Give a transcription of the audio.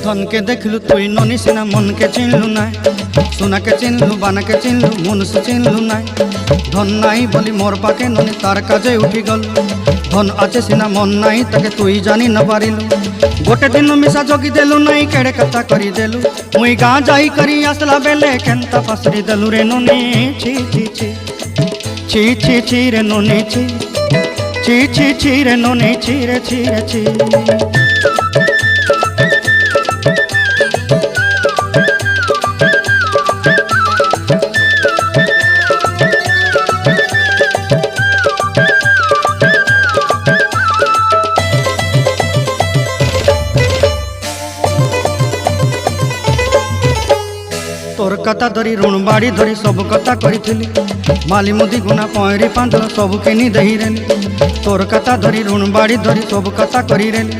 धन के देखलु तुई ननी सिना मन के चिन्हलु ना सोना के चिन्हलु बाना के चिन्हलु मनुष्य चिन्हलु ना धन नाई बोली मोर पाके ननी तार काजे उठी गल धन आचे सिना मन नाई ताके तुई जानी न पारिलु गोटे दिन मिसा जगी देलु नाई केड़े कथा करी देलु मुई गाँ जाई करी आसला बेले केंता फासरी देलु रे ननी छी छी छी छी छी छी रे ननी छी छी छी छी रे ननी छी रे छी रे छी। तोर कथा धरी ऋण बाड़ी धरी सब कथा करी माली मुदी गुना पहरी पांदर सब किनी दही रेली तोर कथा धरी ऋण बाड़ी धरी सब कथा करी रेली।